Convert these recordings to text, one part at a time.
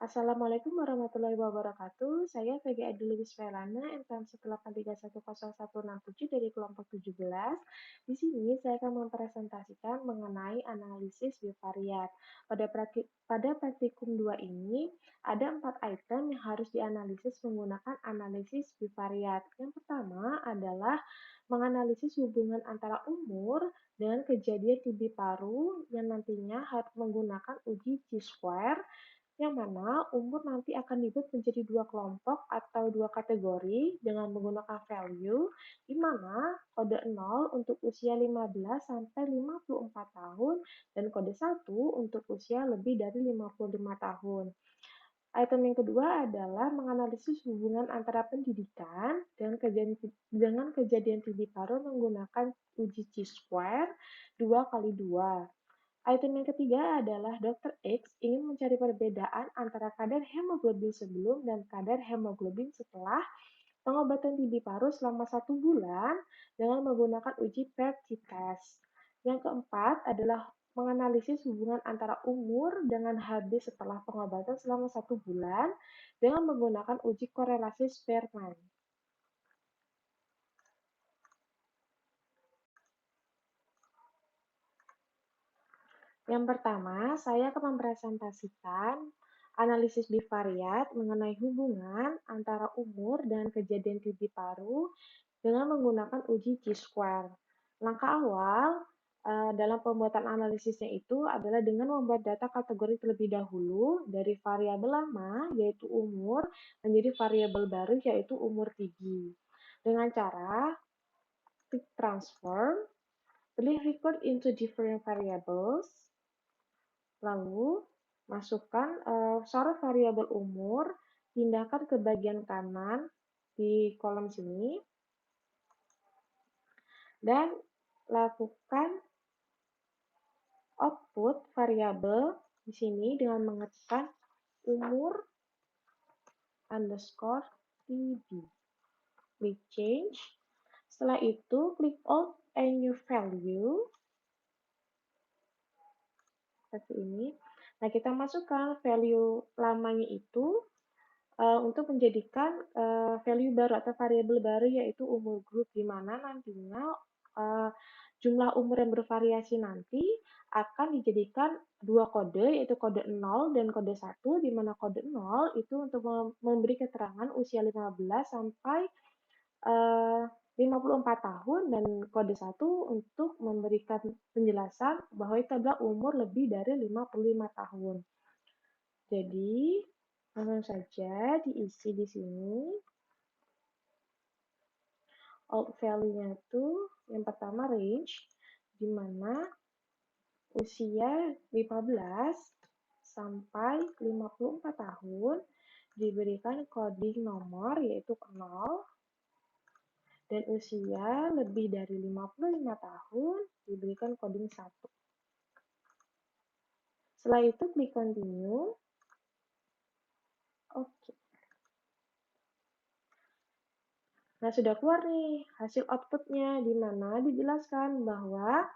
Assalamualaikum warahmatullahi wabarakatuh. Saya VG Adelis Felana, MTMC 8310167 dari kelompok 17. Di sini saya akan mempresentasikan mengenai analisis bivariat. Pada praktikum 2 ini, ada 4 item yang harus dianalisis menggunakan analisis bivariat. Yang pertama adalah menganalisis hubungan antara umur dengan kejadian TB paru yang nantinya harus menggunakan uji Chi-square yang mana umur nanti akan dibagi menjadi dua kelompok atau dua kategori dengan menggunakan value, di mana kode 0 untuk usia 15 sampai 54 tahun dan kode 1 untuk usia lebih dari 55 tahun. Item yang kedua adalah menganalisis hubungan antara pendidikan dengan kejadian TB paru menggunakan uji Chi-square 2 kali 2. Item yang ketiga adalah Dr. X ingin mencari perbedaan antara kadar hemoglobin sebelum dan kadar hemoglobin setelah pengobatan TB paru selama 1 bulan dengan menggunakan uji PET test. Yang keempat adalah menganalisis hubungan antara umur dengan HB setelah pengobatan selama 1 bulan dengan menggunakan uji korelasi Spearman. Yang pertama, saya akan mempresentasikan analisis bivariat mengenai hubungan antara umur dan kejadian TB paru dengan menggunakan uji Chi-square. Langkah awal dalam pembuatan analisisnya itu adalah dengan membuat data kategori terlebih dahulu dari variabel lama, yaitu umur, menjadi variabel baru, yaitu umur TB. Dengan cara click transform, pilih record into different variables, lalu masukkan sorot variabel umur, pindahkan ke bagian kanan di kolom sini, dan lakukan output variabel di sini dengan mengetikkan umur underscore TB. Klik change. Setelah itu, klik out and new value. Seperti ini. Nah, kita masukkan value lamanya itu untuk menjadikan value baru atau variabel baru, yaitu umur grup, di mana nantinya jumlah umur yang bervariasi nanti akan dijadikan dua kode, yaitu kode 0 dan kode 1, di mana kode 0 itu untuk memberi keterangan usia 15 sampai 54 tahun, dan kode 1 untuk memberikan penjelasan bahwa itu adalah umur lebih dari 55 tahun. Jadi, langsung saja diisi di sini. Out value-nya itu yang pertama range, di mana usia 15 sampai 54 tahun diberikan coding nomor yaitu 0, dan usia lebih dari 55 tahun diberikan coding 1. Setelah itu klik continue. Oke. Nah, sudah keluar nih hasil outputnya, di mana dijelaskan bahwa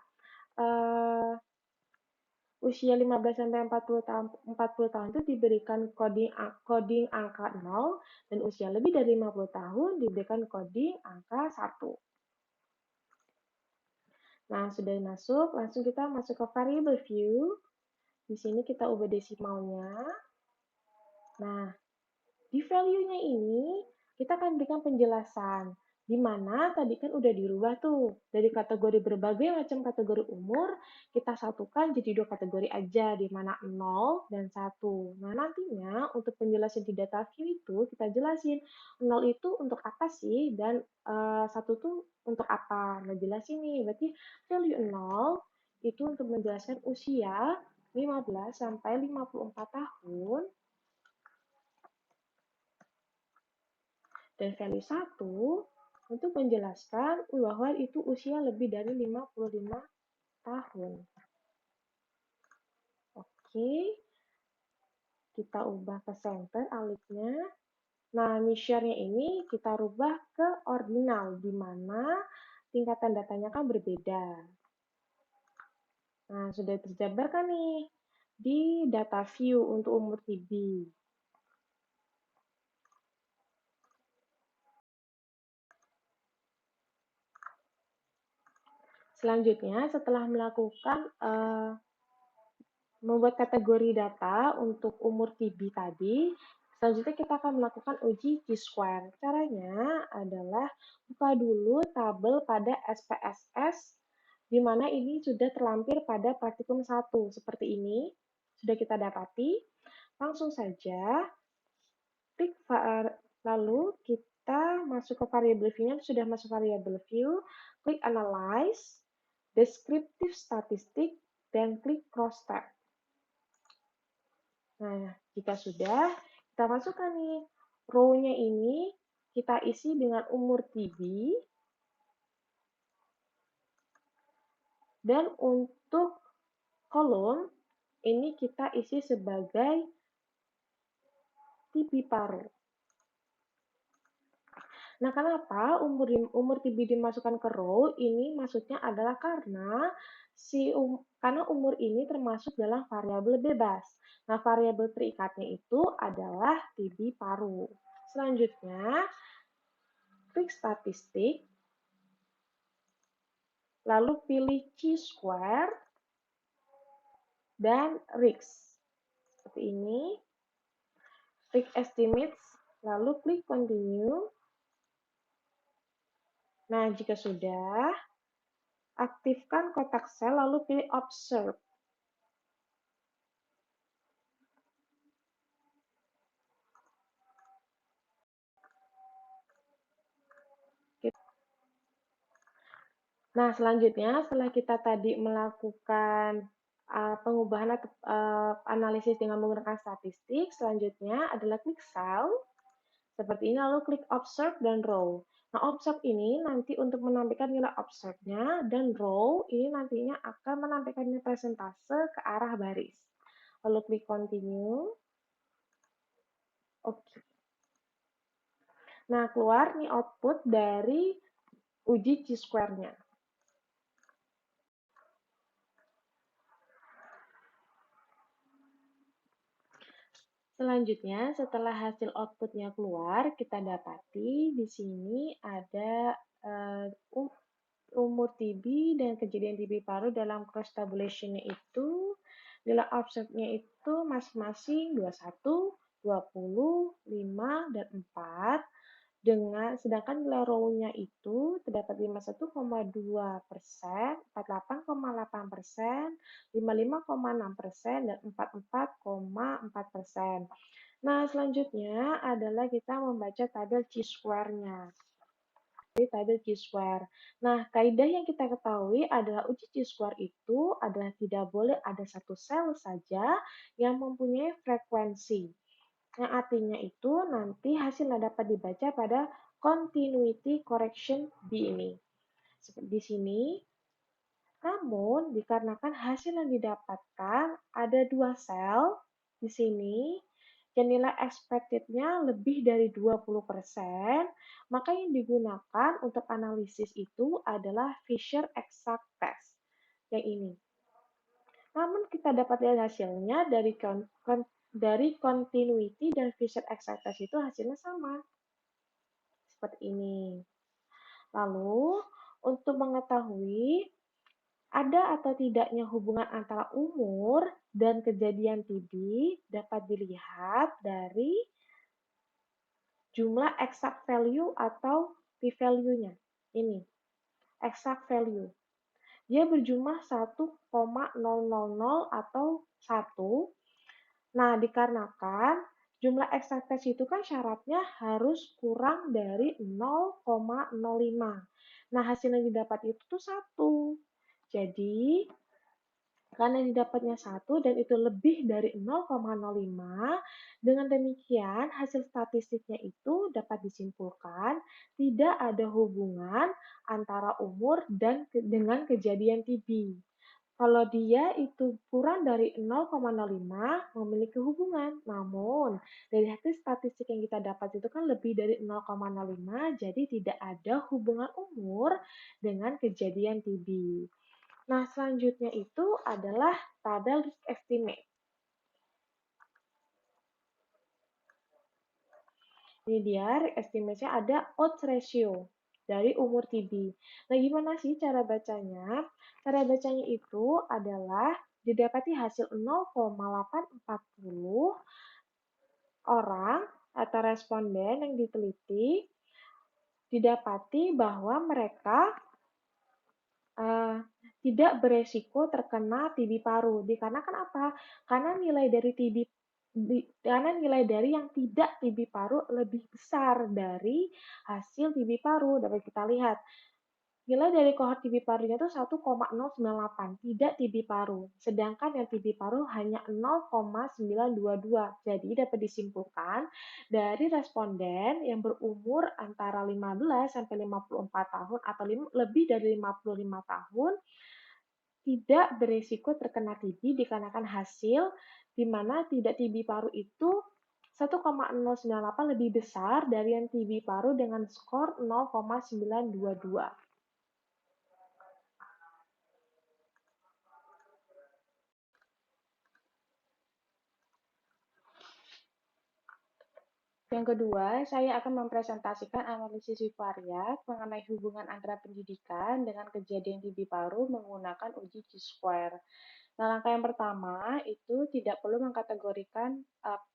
usia 15 sampai 40 tahun itu diberikan coding angka 0, dan usia lebih dari 50 tahun diberikan coding angka 1. Nah, sudah masuk, langsung kita masuk ke variable view. Di sini kita ubah desimalnya. Nah, di value-nya ini, kita akan berikan penjelasan, di mana tadi kan udah dirubah tuh, dari kategori berbagai macam kategori umur, kita satukan jadi dua kategori aja, di mana 0 dan 1. Nah, nantinya untuk penjelasan di data view itu, kita jelasin 0 itu untuk apa sih, dan 1 tuh untuk apa. Nah, jelasin nih, berarti value 0 itu untuk menjelaskan usia 15 sampai 54 tahun, dan value 1 untuk menjelaskan bahwa itu usia lebih dari 55 tahun. Oke, kita ubah ke center aliknya. Nah, measure-nya ini kita rubah ke ordinal, di mana tingkatan datanya kan berbeda. Nah, sudah terjabarkan nih di data view untuk umur TB. Selanjutnya, setelah melakukan membuat kategori data untuk umur TB tadi, selanjutnya kita akan melakukan uji T-square. Caranya adalah buka dulu tabel pada SPSS, di mana ini sudah terlampir pada praktikum 1, seperti ini. Sudah kita dapati. Langsung saja, klik lalu kita masuk ke variable view-nya, sudah masuk variable view, klik analyze, descriptive statistik, dan klik cross-tab. Nah, jika sudah, kita masukkan nih row-nya ini, kita isi dengan umur TB, dan untuk kolom, ini kita isi sebagai TB paru. Nah, kenapa umur TB dimasukkan ke row? Ini maksudnya adalah karena karena umur ini termasuk dalam variabel bebas. Nah, variabel terikatnya itu adalah TB paru. Selanjutnya, klik statistik, lalu pilih chi-square dan RIX. Seperti ini. Klik estimates, lalu klik continue. Nah, jika sudah, aktifkan kotak sel, lalu pilih observe. Nah, selanjutnya setelah kita tadi melakukan pengubahan atau analisis dengan menggunakan statistik, selanjutnya adalah klik cell, seperti ini, lalu klik observe dan row. Nah, observe ini nanti untuk menampilkan nilai observe-nya, dan row ini nantinya akan menampilkan nilai persentase ke arah baris. Lalu klik continue. Oke. Nah, keluar nih output dari uji chi-square-nya. Selanjutnya, setelah hasil output-nya keluar, kita dapati di sini ada umur TB dan kejadian TB paru dalam cross tabulation-nya itu, nilai observe-nya itu masing-masing 21, 20, 5, dan 4. Sedangkan nilai row-nya itu terdapat 51,2%, 48,8%, 55,6%, dan 44,4%. Nah, selanjutnya adalah kita membaca tabel chi-square-nya. Tabel chi-square. Nah, kaidah yang kita ketahui adalah uji chi-square itu adalah tidak boleh ada satu sel saja yang mempunyai frekuensi. Yang artinya itu nanti hasilnya dapat dibaca pada continuity correction B ini. Seperti di sini. Namun, dikarenakan hasil yang didapatkan ada dua sel di sini, yang nilai expected-nya lebih dari 20%, maka yang digunakan untuk analisis itu adalah Fisher Exact Test, yang ini. Namun kita dapat lihat hasilnya dari continuity dan Fisher Exact Test itu hasilnya sama. Seperti ini. Lalu, untuk mengetahui ada atau tidaknya hubungan antara umur dan kejadian TB dapat dilihat dari jumlah exact value atau p-value-nya. Ini, exact value. Dia berjumlah 1,000 atau 1. Nah, dikarenakan jumlah exact test itu kan syaratnya harus kurang dari 0,05. Nah, hasil yang didapat itu tuh 1. Jadi, karena didapatnya 1 dan itu lebih dari 0,05, dengan demikian hasil statistiknya itu dapat disimpulkan tidak ada hubungan antara umur dan dengan kejadian TB. Kalau dia itu kurang dari 0,05 memiliki hubungan. Namun, dari hasil statistik yang kita dapat itu kan lebih dari 0,05, jadi tidak ada hubungan umur dengan kejadian TB. Nah, selanjutnya itu adalah tabel risk estimate. Ini dia risk estimate-nya ada odds ratio. dari umur TB. Nah, gimana sih cara bacanya? Cara bacanya itu adalah didapati hasil 0,840 orang atau responden yang diteliti didapati bahwa mereka eee, tidak beresiko terkena TB paru. Dikarenakan apa? Karena nilai dari yang tidak TB paru lebih besar dari hasil TB paru. Dapat kita lihat, nilai dari kohort TB parunya itu 1,098, tidak TB paru. Sedangkan yang TB paru hanya 0,922. Jadi dapat disimpulkan dari responden yang berumur antara 15 sampai 54 tahun atau lebih dari 55 tahun tidak berisiko terkena TB dikarenakan hasil di mana tidak TB paru itu 1,098 lebih besar dari yang TB paru dengan skor 0,922. Yang kedua, saya akan mempresentasikan analisis bivariat mengenai hubungan antara pendidikan dengan kejadian TB paru menggunakan uji Q-square. Nah, langkah yang pertama itu tidak perlu mengkategorikan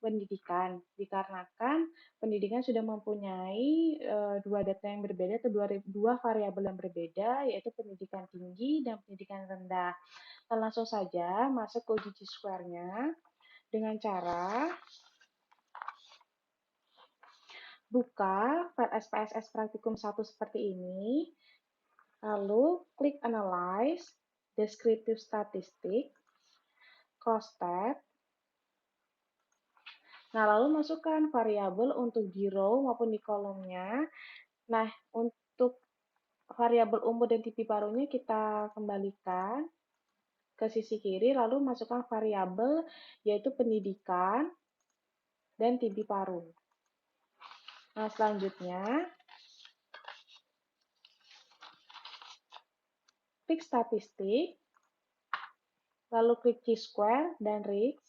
pendidikan, dikarenakan pendidikan sudah mempunyai dua data yang berbeda atau dua variabel yang berbeda, yaitu pendidikan tinggi dan pendidikan rendah. Nah, langsung saja masuk ke uji Q-square-nya dengan cara buka file SPSS Praktikum 1 seperti ini, lalu klik Analyze, Descriptive Statistic, Cross Tab. Nah, lalu masukkan variabel untuk di row maupun di kolomnya. Nah, untuk variabel umur dan TB parunya kita kembalikan ke sisi kiri, lalu masukkan variabel yaitu pendidikan dan TB paru. Nah, selanjutnya klik statistik, lalu klik Q-square dan RIX,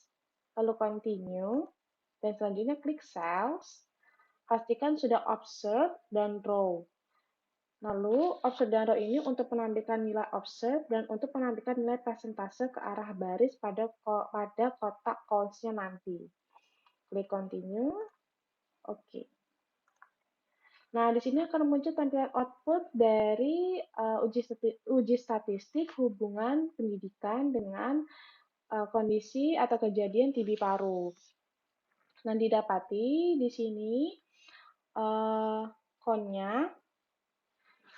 lalu continue, dan selanjutnya klik cells, pastikan sudah observe dan row. Lalu observe dan row ini untuk menampilkan nilai observe dan untuk menampilkan nilai persentase ke arah baris pada kotak calls-nya nanti. Klik continue, oke. Nah, di sini akan muncul tampilan output dari uji statistik hubungan pendidikan dengan kondisi atau kejadian TB paru. Nah, didapati di sini konnya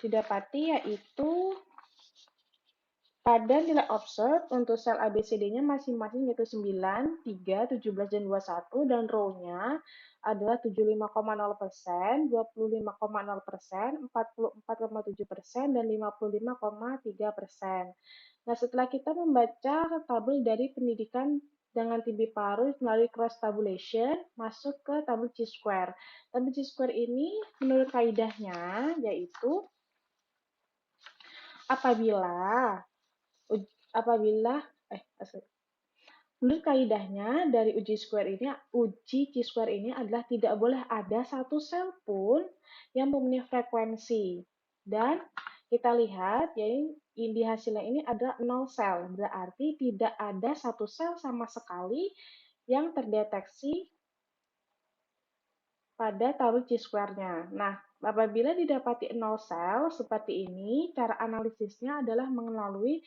didapati yaitu pada nilai observe untuk sel ABCD-nya masing-masing yaitu 9, 3, 17, dan 21, dan row-nya adalah 75,0%, 25,0%, 44,7%, dan 55,3%. Nah, setelah kita membaca tabel dari pendidikan dengan TB paru melalui cross tabulation, masuk ke tabel Q-square. Tabel Q-square ini menurut kaidahnya yaitu apabila apabila menurut kaidahnya dari uji Q-square ini adalah tidak boleh ada satu sel pun yang mempunyai frekuensi. Dan kita lihat ya di hasilnya ini adalah 0 sel, berarti tidak ada satu sel sama sekali yang terdeteksi pada tabel Q-square-nya. Nah, apabila didapati 0 sel seperti ini, cara analisisnya adalah melalui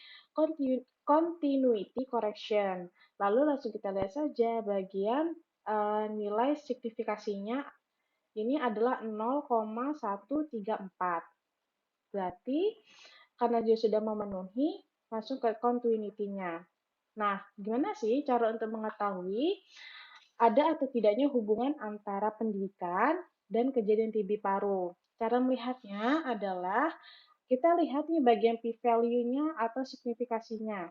continuity correction. Lalu langsung kita lihat saja bagian nilai signifikasinya ini adalah 0,134. Berarti karena dia sudah memenuhi, masuk ke continuity-nya. Nah, gimana sih cara untuk mengetahui ada atau tidaknya hubungan antara pendidikan dan kejadian TB paru? Cara melihatnya adalah kita lihat nih bagian p-value-nya atau signifikasinya,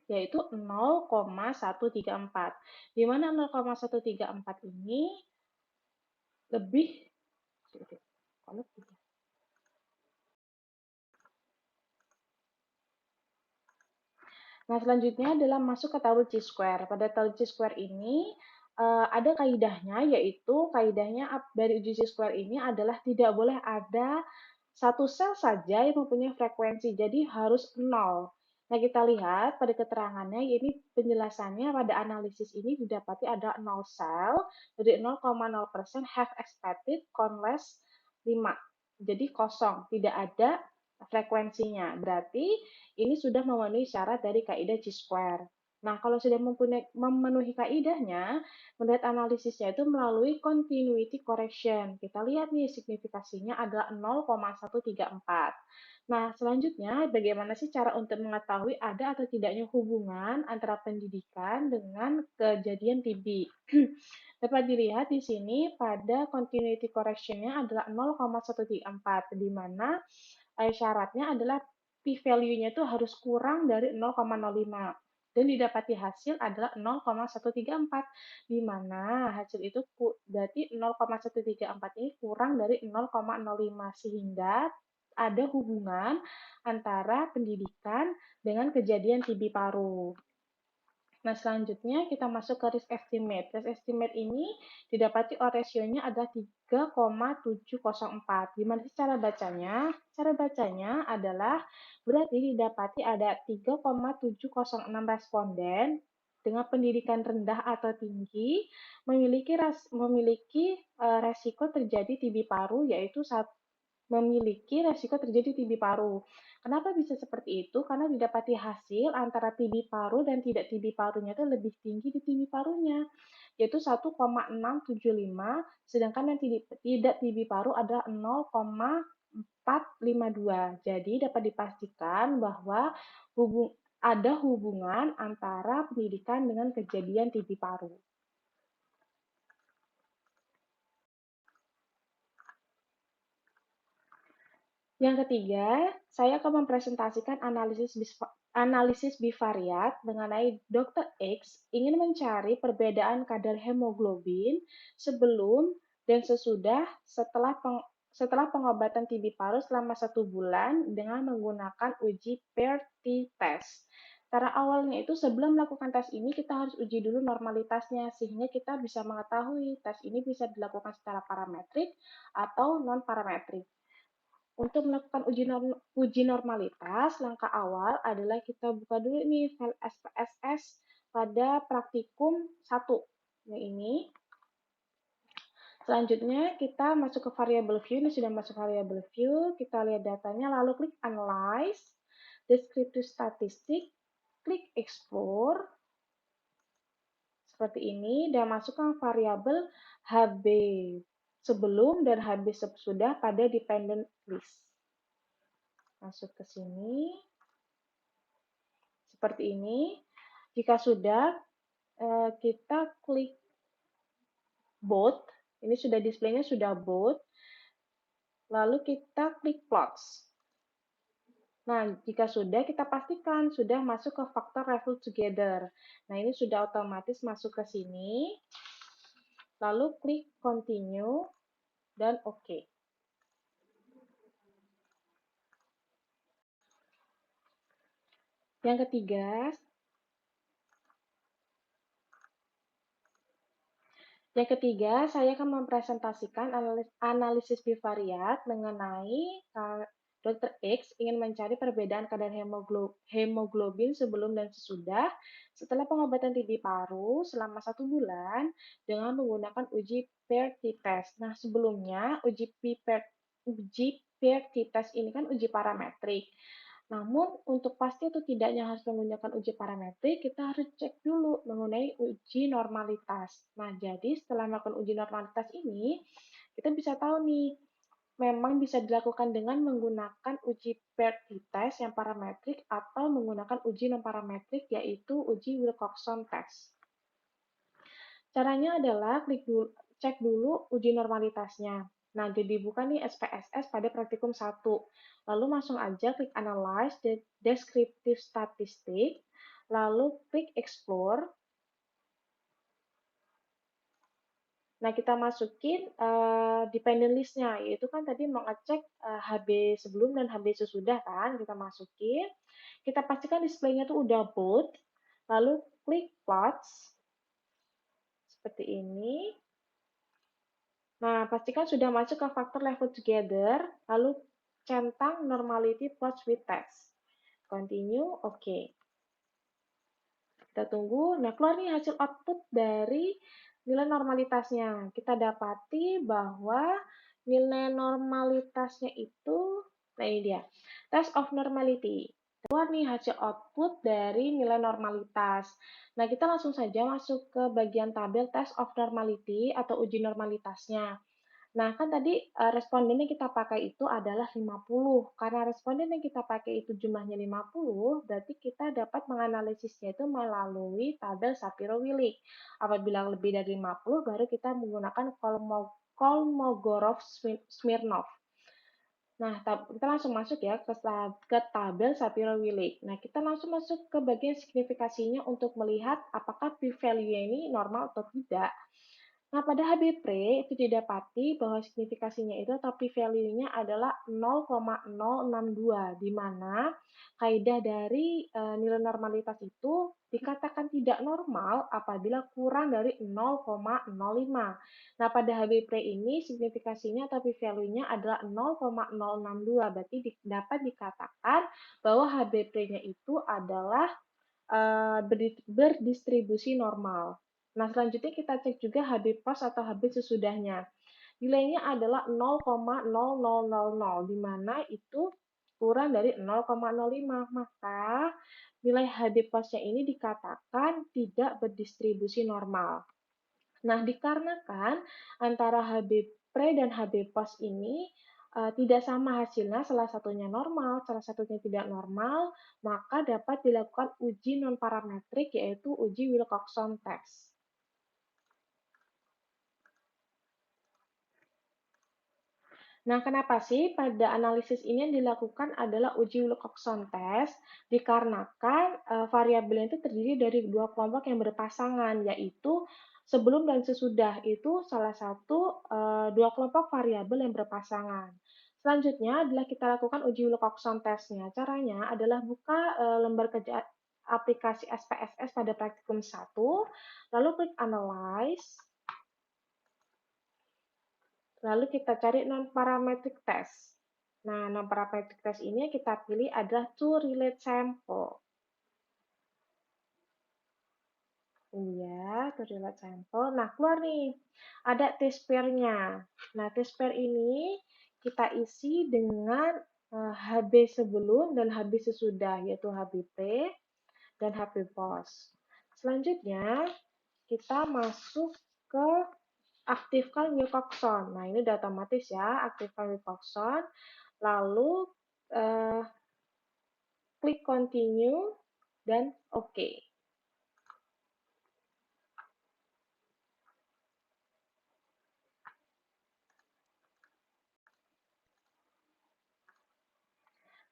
yaitu 0,134. Di mana 0,134 ini lebih Nah, selanjutnya adalah masuk ke tabel Q-square. Pada tabel Q-square ini ada kaidahnya, yaitu kaidahnya dari uji square ini adalah tidak boleh ada satu sel saja yang mempunyai frekuensi, jadi harus nol. Nah, kita lihat pada keterangannya, ini penjelasannya pada analisis ini didapati ada 0 sel, dari 0,0% have expected conless 5. Jadi kosong, tidak ada frekuensinya. Berarti ini sudah memenuhi syarat dari kaidah Chi-square. Nah, kalau sudah memenuhi kaidahnya, menurut analisisnya itu melalui continuity correction. Kita lihat nih signifikasinya adalah 0,134. Nah, selanjutnya bagaimana sih cara untuk mengetahui ada atau tidaknya hubungan antara pendidikan dengan kejadian TB? Dapat dilihat di sini pada continuity correction-nya adalah 0,134, di mana syaratnya adalah p-value-nya itu harus kurang dari 0,05 dan didapati hasil adalah 0,134, di mana hasil itu berarti 0,134 ini kurang dari 0,05 sehingga ada hubungan antara pendidikan dengan kejadian TB paru. Nah, selanjutnya kita masuk ke risk estimate. Risk estimate ini didapati rasionya adalah 3,704. Gimana sih cara bacanya? Cara bacanya adalah berarti didapati ada 3,706 responden dengan pendidikan rendah atau tinggi memiliki resiko terjadi TB paru, yaitu memiliki resiko terjadi TB paru. Kenapa bisa seperti itu? Karena didapati hasil antara TB paru dan tidak TB parunya itu lebih tinggi di TB parunya, yaitu 1,675, sedangkan yang tidak TB paru ada 0,452. Jadi dapat dipastikan bahwa ada hubungan antara pendidikan dengan kejadian TB paru. Yang ketiga, saya akan mempresentasikan analisis bivariat mengenai Dr. X ingin mencari perbedaan kadar hemoglobin sebelum dan setelah pengobatan TB paru selama 1 bulan dengan menggunakan uji paired t-test. Cara awalnya itu sebelum melakukan tes ini kita harus uji dulu normalitasnya sehingga kita bisa mengetahui tes ini bisa dilakukan secara parametrik atau non-parametrik. Untuk melakukan uji normalitas, langkah awal adalah kita buka dulu nih file SPSS pada praktikum 1. Nah, ini. Selanjutnya, kita masuk ke variable view. Ini sudah masuk variable view. Kita lihat datanya, lalu klik Analyze, Descriptive Statistic, klik Explore, seperti ini, dan masukkan variabel HB sebelum dan HB sesudah pada dependent list. Masuk ke sini, seperti ini. Jika sudah, kita klik both. Ini sudah displaynya sudah both. Lalu kita klik plots. Nah, jika sudah, kita pastikan sudah masuk ke faktor level together. Nah, ini sudah otomatis masuk ke sini. Lalu klik continue dan OK. Yang ketiga, saya akan mempresentasikan analisis bivariat mengenai Dr. X ingin mencari perbedaan kadar hemoglobin sebelum dan setelah pengobatan TB paru selama 1 bulan dengan menggunakan uji paired t-test. Nah, sebelumnya uji paired t-test ini kan uji parametrik. Namun, untuk pasti atau tidaknya harus menggunakan uji parametrik, kita harus cek dulu mengenai uji normalitas. Nah, jadi setelah melakukan uji normalitas ini, kita bisa tahu nih, memang bisa dilakukan dengan menggunakan uji paired t-test yang parametrik atau menggunakan uji non-parametrik, yaitu uji Wilcoxon test. Caranya adalah cek dulu uji normalitasnya. Nah, jadi buka nih SPSS pada praktikum 1. Lalu langsung aja klik Analyze Descriptive Statistic, lalu klik Explore. Nah, kita masukin dependent list-nya, yaitu kan tadi mau ngecek HB sebelum dan HB sesudah kan, kita masukin. Kita pastikan display-nya tuh udah both, lalu klik plots. seperti ini. Nah, pastikan sudah masuk ke faktor level together, lalu centang normality plot with text. Continue, oke. Kita tunggu. Nah, keluar nih hasil output dari nilai normalitasnya. Kita dapati bahwa nilai normalitasnya itu, nah ini dia, test of normality. Keluar nih hasil output dari nilai normalitas. Nah, kita langsung saja masuk ke bagian tabel test of normality atau uji normalitasnya. Nah, kan tadi responden yang kita pakai itu adalah 50. Karena responden yang kita pakai itu jumlahnya 50, berarti kita dapat menganalisisnya itu melalui tabel Shapiro-Willig. Apabila lebih dari 50, baru kita menggunakan Kolmogorov-Smirnov. Nah, kita langsung masuk ya ke tabel Shapiro-Willig. Nah, kita langsung masuk ke bagian signifikasinya untuk melihat apakah p-value ini normal atau tidak. Nah, pada Habib-Pre itu didapati bahwa signifikasinya itu atau p-value-nya adalah 0,062, di mana kaidah dari nilai normalitas itu dikatakan tidak normal apabila kurang dari 0,05. Nah, pada Habib-Pre ini signifikasinya atau p-value-nya adalah 0,062, berarti dapat dikatakan bahwa Habib-Pre-nya itu adalah berdistribusi normal. Nah, selanjutnya kita cek juga Habib pos atau Habib sesudahnya. Nilainya adalah 0,0000, di mana itu kurang dari 0,05. Maka nilai Habib posnya ini dikatakan tidak berdistribusi normal. Nah, dikarenakan antara Habib pre dan Habib pos ini tidak sama hasilnya, salah satunya normal, salah satunya tidak normal, maka dapat dilakukan uji non-parametrik yaitu uji Wilcoxon test. Nah, kenapa sih pada analisis ini yang dilakukan adalah uji Wilcoxon test? Dikarenakan variabel itu terdiri dari dua kelompok yang berpasangan, yaitu sebelum dan sesudah itu salah satu dua kelompok variabel yang berpasangan. Selanjutnya adalah kita lakukan uji Wilcoxon test-nya. Caranya adalah buka lembar kerja aplikasi SPSS pada praktikum 1, lalu klik Analyze, lalu kita cari non-parametric test. Nah, non-parametric test ini yang kita pilih adalah to relate sample. Iya, to relate sample. Nah, keluar nih. Ada test pair-nya. Nah, test pair ini kita isi dengan HB sebelum dan HB sesudah, yaitu HBP dan HB post. Selanjutnya, kita masuk ke aktifkan Wilcoxon. Nah, ini udah otomatis ya, aktifkan Wilcoxon. Lalu klik continue dan OK.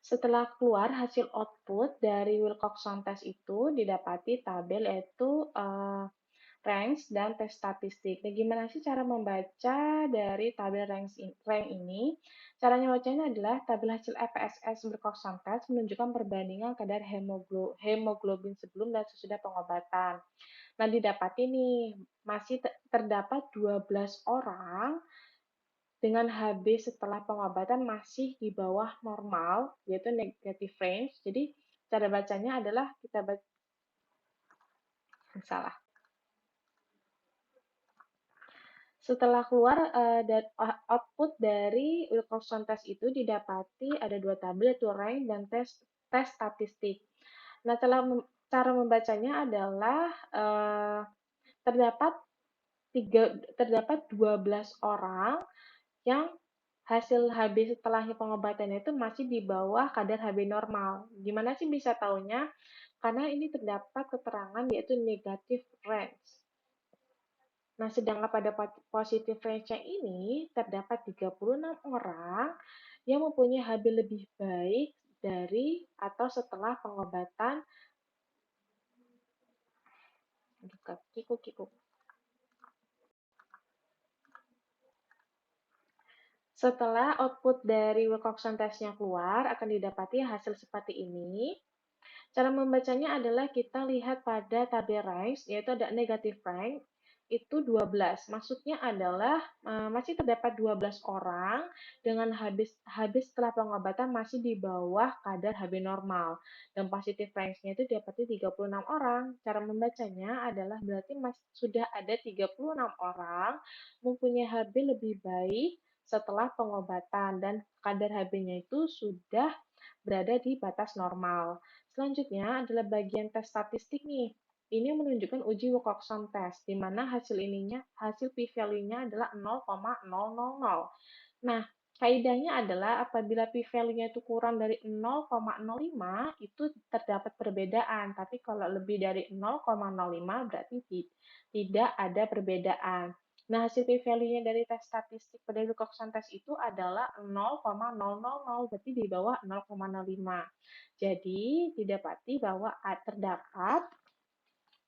Setelah keluar hasil output dari Wilcoxon test itu didapati tabel yaitu range dan tes statistik. Nah, gimana sih cara membaca dari tabel rank ini? Caranya bacanya adalah tabel hasil EPSS Wilcoxon test menunjukkan perbandingan kadar hemoglobin sebelum dan sesudah pengobatan. Nah, didapati nih, masih terdapat 12 orang dengan HB setelah pengobatan masih di bawah normal, yaitu negative range. Jadi, cara bacanya adalah kita baca, salah. Setelah keluar output dari Wilcoxon test itu didapati ada dua tabel, yaitu rank dan tes statistik. Nah, cara membacanya adalah terdapat 12 orang yang hasil HB setelahnya pengobatan itu masih di bawah kadar HB normal. Gimana sih bisa taunya? Karena ini terdapat keterangan yaitu negative range. Nah, sedangkan pada positive range-nya ini terdapat 36 orang yang mempunyai HB lebih baik dari atau setelah pengobatan kiku. Setelah output dari Wilcoxon test-nya keluar, akan didapati hasil seperti ini. Cara membacanya adalah kita lihat pada tabel range, yaitu ada negative range. itu 12. Maksudnya adalah masih terdapat 12 orang dengan habis setelah pengobatan masih di bawah kadar Hb normal. Dan positive range-nya itu didapati 36 orang. Cara membacanya adalah berarti sudah ada 36 orang mempunyai Hb lebih baik setelah pengobatan dan kadar Hb-nya itu sudah berada di batas normal. Selanjutnya adalah bagian tes statistik nih. Ini menunjukkan uji Wilcoxon test, di mana hasil p-value-nya adalah 0,000. Nah, kaidahnya adalah apabila p-value-nya itu kurang dari 0,05, itu terdapat perbedaan. Tapi kalau lebih dari 0,05, berarti tidak ada perbedaan. Nah, hasil p-value-nya dari tes statistik pada Wilcoxon test itu adalah 0,000, berarti di bawah 0,05. Jadi, didapati bahwa terdapat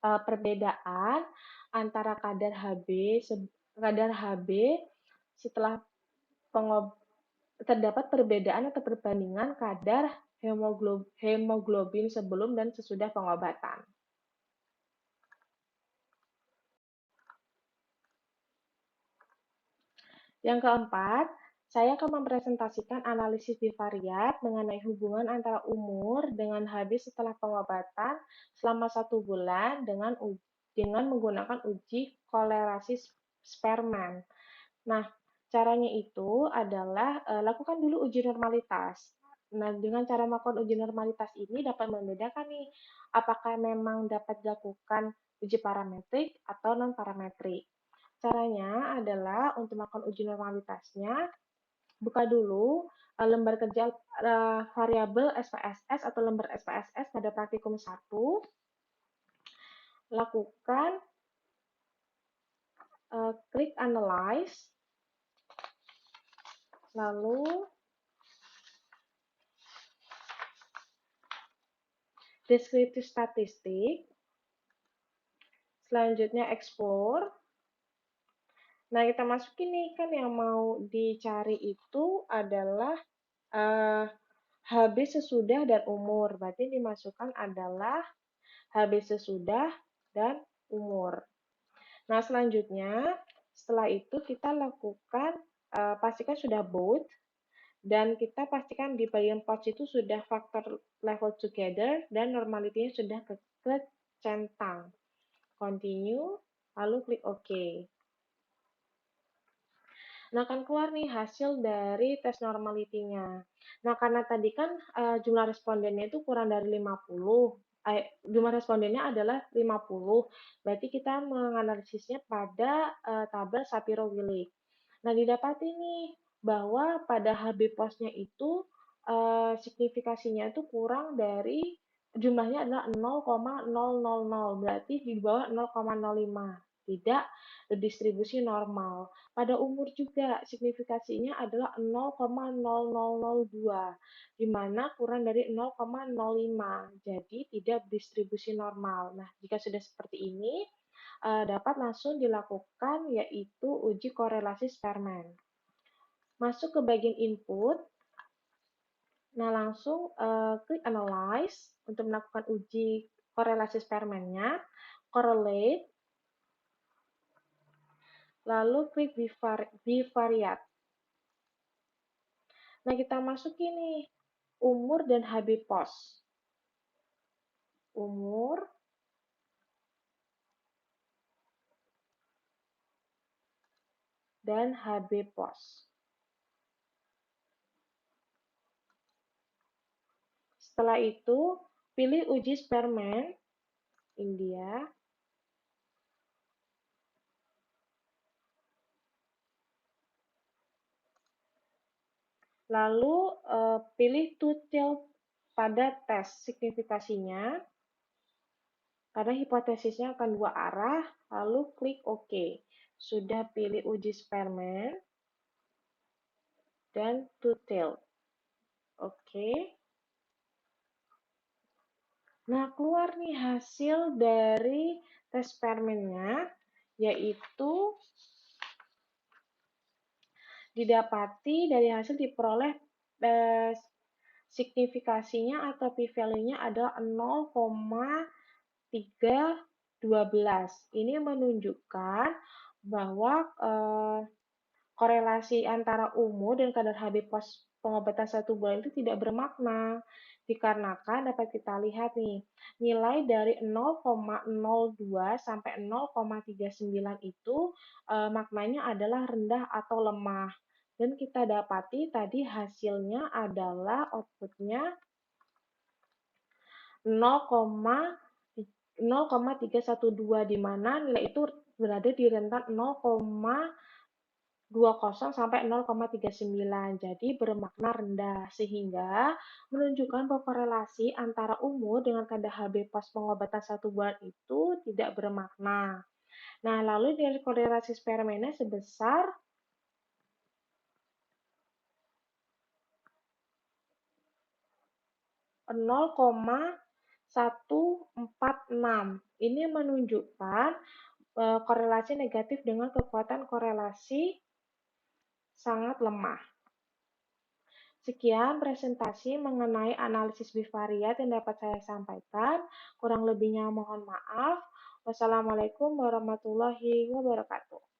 perbedaan antara kadar Hb setelah terdapat perbedaan atau perbandingan kadar hemoglobin sebelum dan sesudah pengobatan. Yang keempat, saya akan mempresentasikan analisis bivariat mengenai hubungan antara umur dengan Hb setelah pengobatan selama 1 bulan dengan menggunakan uji kolerasi Spearman. Nah, caranya itu adalah lakukan dulu uji normalitas. Nah, dengan cara melakukan uji normalitas ini dapat membedakan nih, apakah memang dapat dilakukan uji parametrik atau non-parametrik. Caranya adalah untuk melakukan uji normalitasnya, buka dulu lembar kerja variabel SPSS atau lembar SPSS pada praktikum 1, lakukan klik analyze, lalu deskriptif statistik, selanjutnya explore. Nah, kita masukin nih, kan yang mau dicari itu adalah Hb sesudah dan umur. Berarti dimasukkan adalah Hb sesudah dan umur. Nah, selanjutnya setelah itu kita lakukan pastikan sudah both dan kita pastikan di bagian pouch itu sudah faktor level together dan normality-nya sudah kecentang. Continue, lalu klik OK. Nah, akan keluar nih hasil dari tes normality-nya. Nah, karena tadi kan jumlah respondennya itu kurang dari 50, jumlah respondennya adalah 50, berarti kita menganalisisnya pada tabel Shapiro-Willig. Nah, didapati nih bahwa pada HB POS-nya itu signifikasinya itu kurang dari jumlahnya adalah 0,000, berarti di bawah 0,05, tidak distribusi normal. Pada umur juga signifikasinya adalah 0,0002, di mana kurang dari 0,05, jadi tidak distribusi normal. Nah, jika sudah seperti ini, dapat langsung dilakukan yaitu uji korelasi Spearman. Masuk ke bagian input, nah langsung klik analyze untuk melakukan uji korelasi Spearman-nya, correlate, lalu klik bivariat. Nah, kita masukin nih umur dan Hb POS. Umur dan Hb POS. Setelah itu, pilih uji Spearman, India. Lalu pilih two-tailed pada tes signifikasinya, karena hipotesisnya akan dua arah, lalu klik OK. Sudah pilih uji Spearman dan two-tailed. Oke. Nah, keluar nih hasil dari tes Spearman-nya, yaitu didapati dari hasil diperoleh signifikasinya atau p-value-nya adalah 0,3 12. Ini menunjukkan bahwa korelasi antara umur dan kadar Hb pos pengobatan 1 bulan itu tidak bermakna. Dikarenakan dapat kita lihat nih, nilai dari 0,02 sampai 0,39 itu maknanya adalah rendah atau lemah. Dan kita dapati tadi hasilnya adalah outputnya 0,312 di mana nilai itu berada di rentan 0,20 sampai 0,39, jadi bermakna rendah, sehingga menunjukkan bahwa korelasi antara umur dengan kadar Hb pas pengobatan 1 bulan itu tidak bermakna. Nah, lalu dari korelasi eksperimennya sebesar 0,146. Ini menunjukkan korelasi negatif dengan kekuatan korelasi sangat lemah. Sekian presentasi mengenai analisis bivariat yang dapat saya sampaikan. Kurang lebihnya mohon maaf. Wassalamualaikum warahmatullahi wabarakatuh.